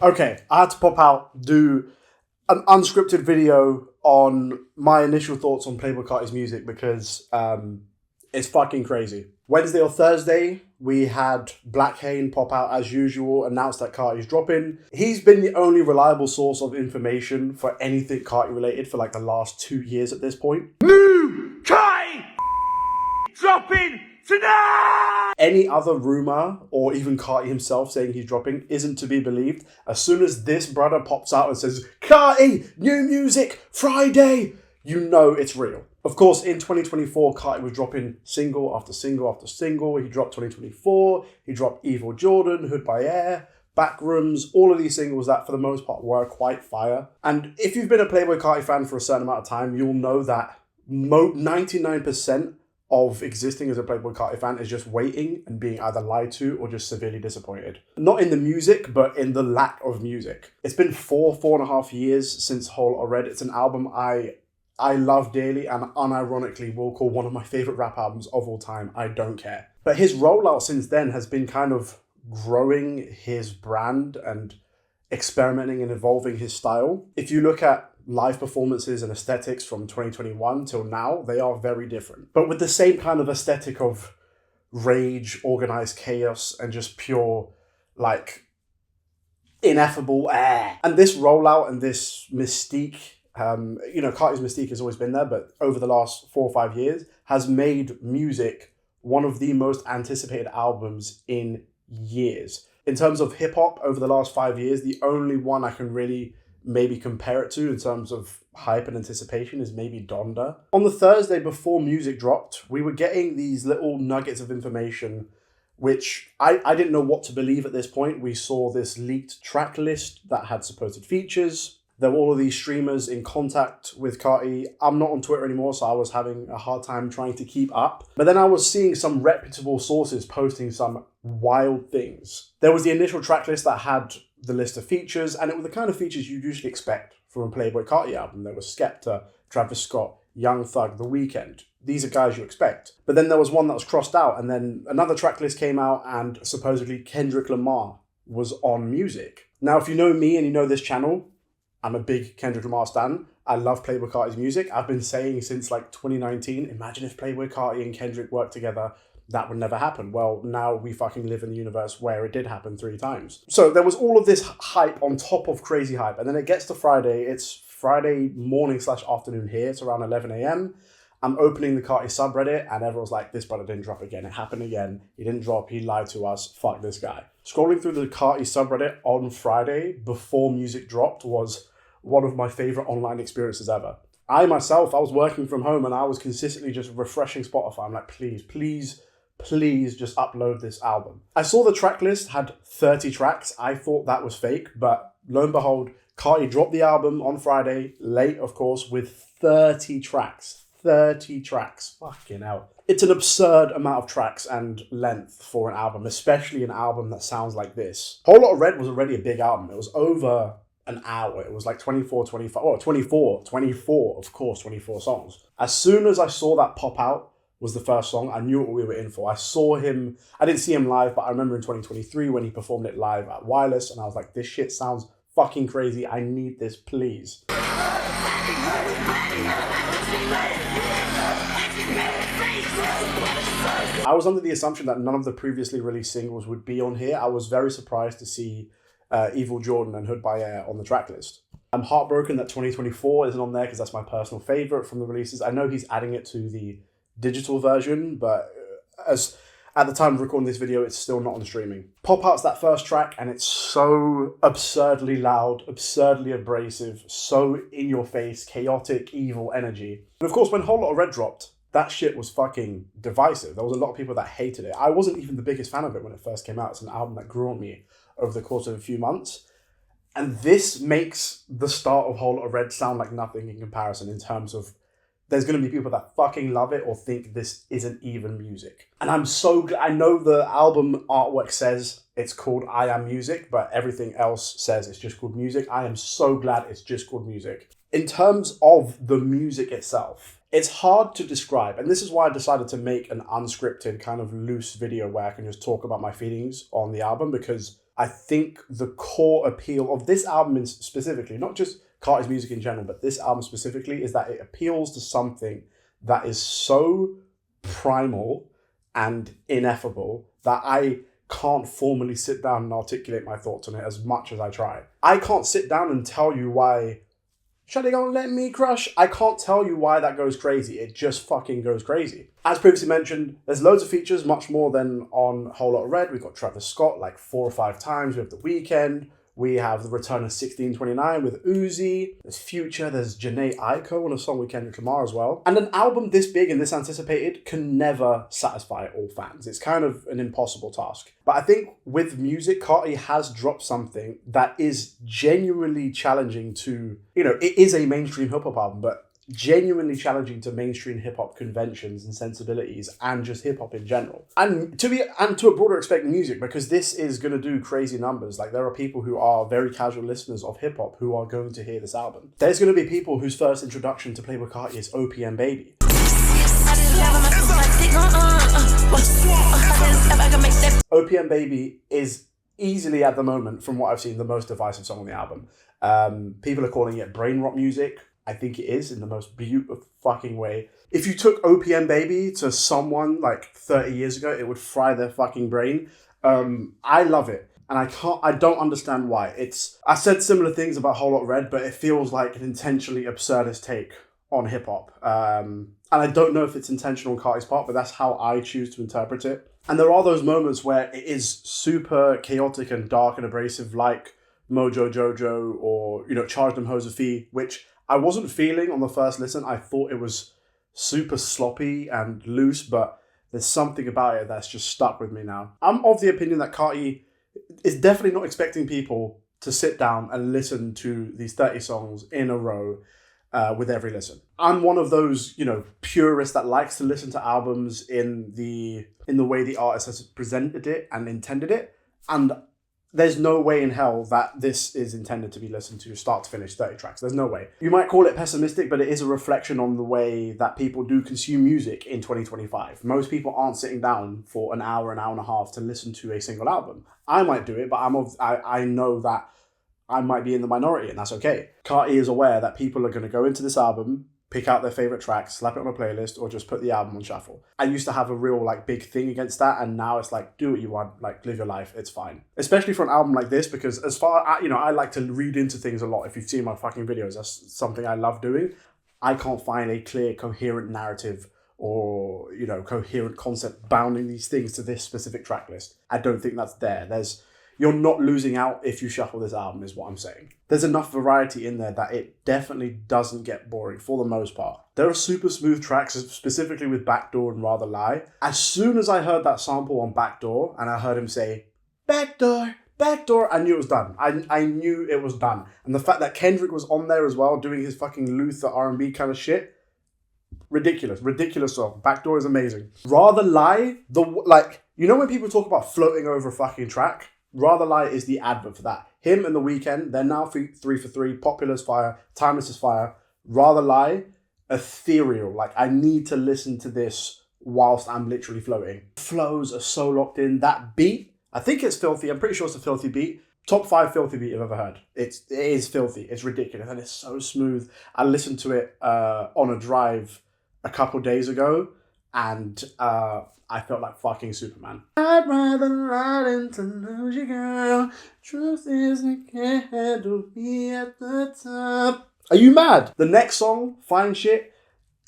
Okay, I had to pop out, do an unscripted video on my initial thoughts on Playboi Carti's music because it's fucking crazy. Wednesday or Thursday, we had Black Hane pop out as usual, announce that Carti's dropping. He's been the only reliable source of information for anything Carti related for like the last 2 years at this point. New Carti dropping tonight! Any other rumor or even Carti himself saying he's dropping isn't to be believed. As soon as this brother pops out and says, Carti, new music, Friday, you know it's real. Of course, in 2024, Carti was dropping single after single after single. He dropped 2024, he dropped Evil Jordan, Hood by Air, Backrooms, all of these singles that for the most part were quite fire. And if you've been a Playboi Carti fan for a certain amount of time, you'll know that 99% of existing as a Playboi Carti fan is just waiting and being either lied to or just severely disappointed. Not in the music, but in the lack of music. It's been 4.5 years since Whole Lotta Red. It's an album I love dearly and unironically will call one of my favorite rap albums of all time. I don't care. But his rollout since then has been kind of growing his brand and experimenting and evolving his style. If you look at live performances and aesthetics from 2021 till now, they are very different. But with the same kind of aesthetic of rage, organized chaos, and just pure, like, ineffable air. And this rollout and this mystique, Carti's mystique has always been there, but over the last 4 or 5 years has made music one of the most anticipated albums in years. In terms of hip hop over the last 5 years, the only one I can really maybe compare it to in terms of hype and anticipation is maybe Donda. On the Thursday before music dropped, we were getting these little nuggets of information which I didn't know what to believe at this point. We saw this leaked track list that had supposed features. There were all of these streamers in contact with Carti. I'm not on Twitter anymore, so I was having a hard time trying to keep up. But then I was seeing some reputable sources posting some wild things. There was the initial track list that had the list of features, and it was the kind of features you'd usually expect from a Playboi Carti album. There was Skepta, Travis Scott, Young Thug, The Weeknd. These are guys you expect. But then there was one that was crossed out, and then another track list came out, and supposedly Kendrick Lamar was on music. Now, if you know me and you know this channel, I'm a big Kendrick Lamar stan. I love Playboi Carti's music. I've been saying since like 2019, imagine if Playboi Carti and Kendrick worked together. That would never happen. Well, now we fucking live in the universe where it did happen 3 times. So there was all of this hype on top of crazy hype. And then it gets to Friday. It's Friday morning/afternoon here. It's around 11 a.m. I'm opening the Carti subreddit and everyone's like, this brother didn't drop again. It happened again. He didn't drop. He lied to us. Fuck this guy. Scrolling through the Carti subreddit on Friday before music dropped was one of my favorite online experiences ever. I was working from home and I was consistently just refreshing Spotify. I'm like, please just upload this album. I saw the track list had 30 tracks. I thought that was fake, but lo and behold, Carti dropped the album on Friday, late of course, with 30 tracks. 30 tracks. Fucking hell. It's an absurd amount of tracks and length for an album, especially an album that sounds like this. Whole Lotta Red was already a big album. It was over an hour. It was like 24 songs. As soon as I saw that pop out was the first song, I knew what we were in for. I didn't see him live, but I remember in 2023 when he performed it live at Wireless, and I was like, this shit sounds fucking crazy. I need this, please. I was under the assumption that none of the previously released singles would be on here. I was very surprised to see Evil Jordan and Hood by Air on the track list. I'm heartbroken that 2024 isn't on there because that's my personal favorite from the releases. I know he's adding it to the digital version, but as at the time of recording this video, it's still not on streaming. Pop Out's that first track, and it's so absurdly loud, absurdly abrasive, so in your face, chaotic, evil energy. And of course, when Whole Lotta Red dropped, that shit was fucking divisive. There was a lot of people that hated it. I wasn't even the biggest fan of it when it first came out. It's an album that grew on me over the course of a few months. And this makes the start of Whole Lotta Red sound like nothing in comparison in terms of there's going to be people that fucking love it or think this isn't even music. And I'm so glad. I know the album artwork says it's called I Am Music, but everything else says it's just called music. I am so glad it's just called music. In terms of the music itself, it's hard to describe. And this is why I decided to make an unscripted kind of loose video where I can just talk about my feelings on the album, because I think the core appeal of this album specifically, not just Carti's music in general, but this album specifically, is that it appeals to something that is so primal and ineffable that I can't formally sit down and articulate my thoughts on it as much as I try. I can't sit down and tell you why Shawty Gonna Let Me Crush. I can't tell you why that goes crazy. It just fucking goes crazy. As previously mentioned, there's loads of features, much more than on Whole Lotta Red. We've got Travis Scott like 4 or 5 times. We have The Weeknd. We have the return of 1629 with Uzi. There's Future. There's Jhené Aiko on a song with Kendrick Lamar as well. And an album this big and this anticipated can never satisfy all fans. It's kind of an impossible task. But I think with music, Carti has dropped something that is genuinely challenging to, it is a mainstream hip-hop album, but genuinely challenging to mainstream hip-hop conventions and sensibilities and just hip-hop in general. And to a broader extent music, because this is going to do crazy numbers. Like, there are people who are very casual listeners of hip-hop who are going to hear this album. There's going to be people whose first introduction to Playboi Carti is OPM Baby. OPM Baby is easily, at the moment, from what I've seen, the most divisive song on the album. People are calling it brain rot music. I think it is, in the most beautiful fucking way. If you took OPM Baby to someone like 30 years ago, it would fry their fucking brain. I love it. And I don't understand why. I said similar things about Whole Lotta Red, but it feels like an intentionally absurdist take on hip hop. And I don't know if it's intentional on Carti's part, but that's how I choose to interpret it. And there are those moments where it is super chaotic and dark and abrasive, like Mojo Jojo or, Charge Them Hoes a Fee, which I wasn't feeling on the first listen. I thought it was super sloppy and loose, but there's something about it that's just stuck with me now. I'm of the opinion that Carti is definitely not expecting people to sit down and listen to these 30 songs in a row with every listen. I'm one of those, purists that likes to listen to albums in the way the artist has presented it and intended it. And there's no way in hell that this is intended to be listened to start to finish, 30 tracks. There's no way. You might call it pessimistic, but it is a reflection on the way that people do consume music in 2025. Most people aren't sitting down for an hour and a half to listen to a single album. I might do it, but I know that I might be in the minority, and that's okay. Carti is aware that people are going to go into this album, pick out their favorite tracks, slap it on a playlist, or just put the album on shuffle. I used to have a real big thing against that, and now it's do what you want, live your life, it's fine. Especially for an album like this, because as far as, I like to read into things a lot. If you've seen my fucking videos, that's something I love doing. I can't find a clear, coherent narrative or, coherent concept bounding these things to this specific track list. I don't think that's there. You're not losing out if you shuffle this album, is what I'm saying. There's enough variety in there that it definitely doesn't get boring for the most part. There are super smooth tracks, specifically with Backdoor and Rather Lie. As soon as I heard that sample on Backdoor and I heard him say, Backdoor, Backdoor, I knew it was done. I knew it was done. And the fact that Kendrick was on there as well, doing his fucking Luther R&B kind of shit, ridiculous song. Backdoor is amazing. Rather Lie, when people talk about floating over a fucking track, Rather Lie is the advert for that. Him and The Weeknd, they're now 3 for 3. Popular is fire. Timeless is fire. Rather Lie, ethereal. I need to listen to this whilst I'm literally floating. Flows are so locked in. That beat, I think it's filthy. I'm pretty sure it's a filthy beat. Top 5 filthy beat I've ever heard. It is filthy. It's ridiculous. And it's so smooth. I listened to it on a drive a couple days ago. And I felt like fucking Superman. I'd rather lie than to lose you, girl. Truth is, I can't handle me at the top. Are you mad? The next song, Fine Shit,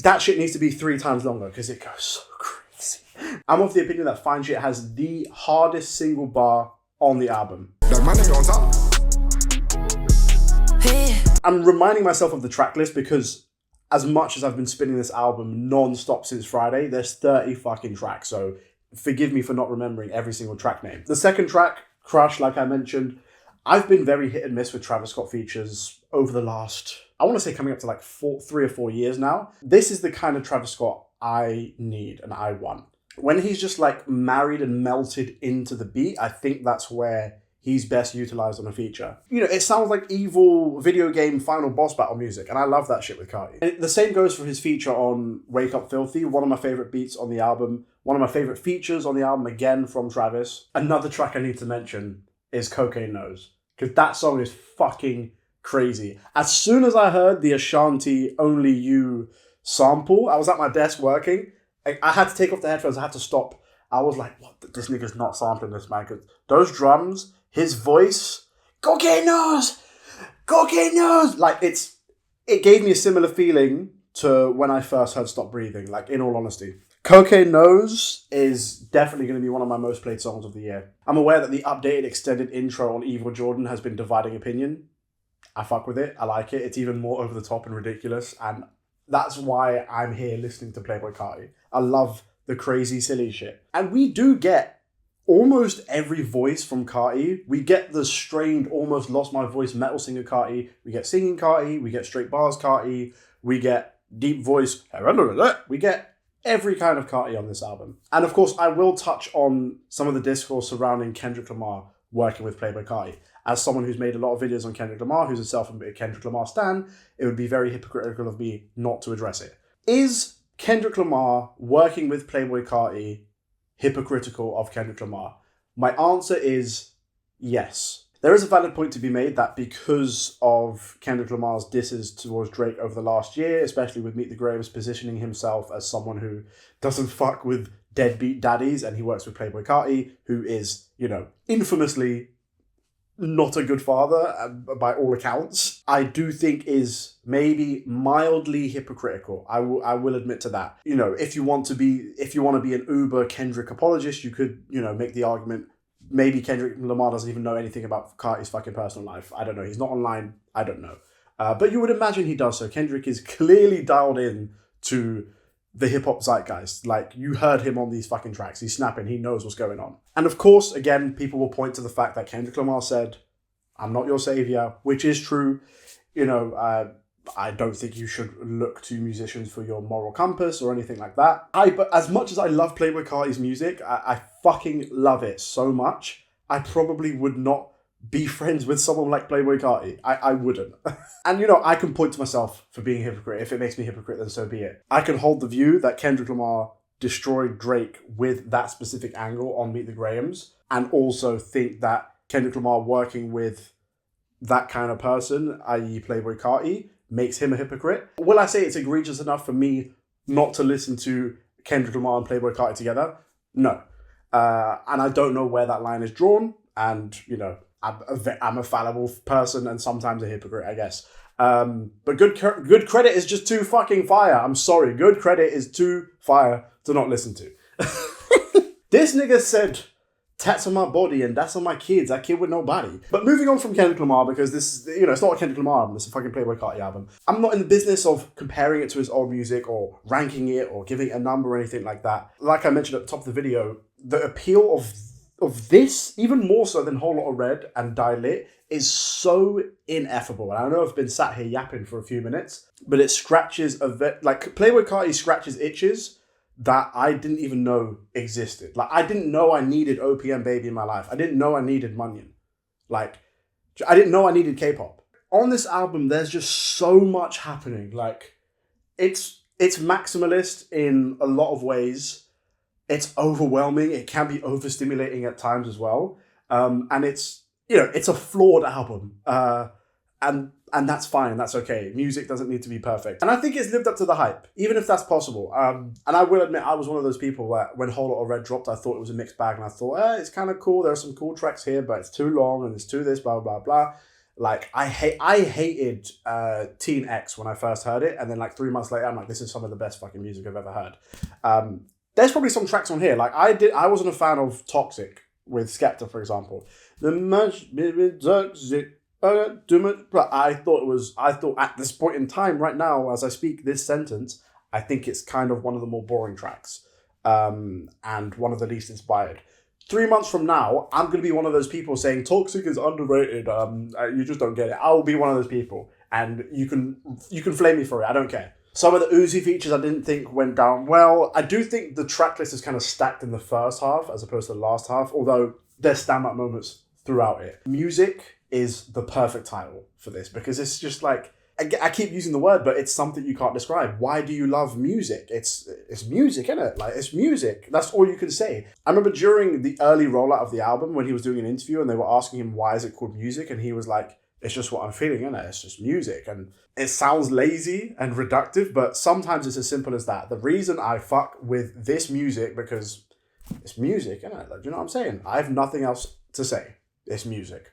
that shit needs to be 3 times longer because it goes so crazy. I'm of the opinion that Fine Shit has the hardest single bar on the album. My nigga on top. I'm reminding myself of the track list because as much as I've been spinning this album non-stop since Friday, there's 30 fucking tracks, so forgive me for not remembering every single track name. The second track, Crush, like I mentioned, I've been very hit and miss with Travis Scott features over the last, I want to say coming up to 3 or 4 years now. This is the kind of Travis Scott I need and I want. When he's just married and melted into the beat, I think that's where he's best utilized on a feature. It sounds like evil video game final boss battle music, and I love that shit with Carti. And the same goes for his feature on Wake Up Filthy, one of my favorite beats on the album, one of my favorite features on the album, again from Travis. Another track I need to mention is Cocaine Nose. Because that song is fucking crazy. As soon as I heard the Ashanti Only You sample, I was at my desk working. I had to take off the headphones. I had to stop. I was like, what? This nigga's not sampling this, man. Because those drums, his voice, Cocaine Nose! Cocaine Nose! Like, it gave me a similar feeling to when I first heard Stop Breathing, like, in all honesty. Cocaine Nose is definitely going to be one of my most played songs of the year. I'm aware that the updated extended intro on Evil Jordan has been dividing opinion. I fuck with it. I like it. It's even more over the top and ridiculous. And that's why I'm here listening to Playboi Carti. I love the crazy, silly shit. And we do get almost every voice from Carti. We get the strained, almost lost my voice metal singer Carti. We get singing Carti. We get straight bars Carti. We get deep voice. We get every kind of Carti on this album. And of course, I will touch on some of the discourse surrounding Kendrick Lamar working with Playboi Carti. As someone who's made a lot of videos on Kendrick Lamar, who's a self-admitted Kendrick Lamar stan, it would be very hypocritical of me not to address it. Is Kendrick Lamar working with Playboi Carti hypocritical of Kendrick Lamar? My answer is yes. There is a valid point to be made that because of Kendrick Lamar's disses towards Drake over the last year, especially with Meet the Grahams positioning himself as someone who doesn't fuck with deadbeat daddies, and he works with Playboi Carti, who is, infamously not a good father by all accounts, I do think is maybe mildly hypocritical. I will admit to that. If you want to be an uber Kendrick apologist, you could, make the argument maybe Kendrick Lamar doesn't even know anything about Carti's fucking personal life. I don't know. He's not online. I don't know. But you would imagine he does so. Kendrick is clearly dialed in to the hip-hop zeitgeist. Like, you heard him on these fucking tracks. He's snapping. He knows what's going on. And of course, again, people will point to the fact that Kendrick Lamar said, "I'm not your savior," which is true. I don't think you should look to musicians for your moral compass or anything like that. But as much as I love Playboi Carti's music, I fucking love it so much, I probably would not be friends with someone like Playboi Carti. I wouldn't. And, I can point to myself for being a hypocrite. If it makes me a hypocrite, then so be it. I can hold the view that Kendrick Lamar destroyed Drake with that specific angle on Meet the Grahams, and also think that Kendrick Lamar working with that kind of person, i.e. Playboi Carti, makes him a hypocrite. Will I say it's egregious enough for me not to listen to Kendrick Lamar and Playboi Carti together? No. And I don't know where that line is drawn. And, I'm a fallible person and sometimes a hypocrite, I guess. But good credit is just too fucking fire. I'm sorry. Good credit is too fire to not listen to. This nigga said, "Tats on my body and that's on my kids. I kid with nobody." But moving on from Kendrick Lamar, because this, it's not a Kendrick Lamar album, it's a fucking Playboi Carti album. I'm not in the business of comparing it to his old music or ranking it or giving it a number or anything like that. Like I mentioned at the top of the video, the appeal of this, even more so than Whole Lotta Red and Die Lit, is so ineffable. And I know I've been sat here yapping for a few minutes, but it scratches Playboi Carti scratches itches that I didn't even know existed. Like, I didn't know I needed OPM Baby in my life. I didn't know I needed Munyon. Like, I didn't know I needed K-pop. On this album, there's just so much happening. Like, it's maximalist in a lot of ways. It's overwhelming. It can be overstimulating at times as well. And it's a flawed album. And that's fine. That's okay. Music doesn't need to be perfect. And I think it's lived up to the hype, even if that's possible. And I will admit, I was one of those people that when Whole Lotta Red dropped, I thought it was a mixed bag. And I thought, it's kind of cool. There are some cool tracks here, but it's too long and it's too this, blah, blah, blah. Like, I hated Teen X when I first heard it. And then 3 months later, I'm like, this is some of the best fucking music I've ever heard. There's probably some tracks on here. Like, I wasn't a fan of Toxic with Skepta, for example. The much toxic. But I thought at this point in time, right now, as I speak this sentence, I think it's kind of one of the more boring tracks, and one of the least inspired. 3 months from now, I'm going to be one of those people saying Toxic is underrated. You just don't get it. I will be one of those people, and you can flame me for it. I don't care. Some of the Uzi features I didn't think went down well. I do think the track list is kind of stacked in the first half as opposed to the last half, although there's stand-up moments throughout it. Music is the perfect title for this because it's just like, I keep using the word, but it's something you can't describe. Why do you love music? It's music, isn't it? Like, it's music. That's all you can say. I remember during the early rollout of the album when he was doing an interview and they were asking him, why is it called music? And he was like, it's just what I'm feeling, isn't it? It's just music. And it sounds lazy and reductive, but sometimes it's as simple as that. The reason I fuck with this music because it's music, isn't it? Like, do you know what I'm saying? I have nothing else to say. It's music.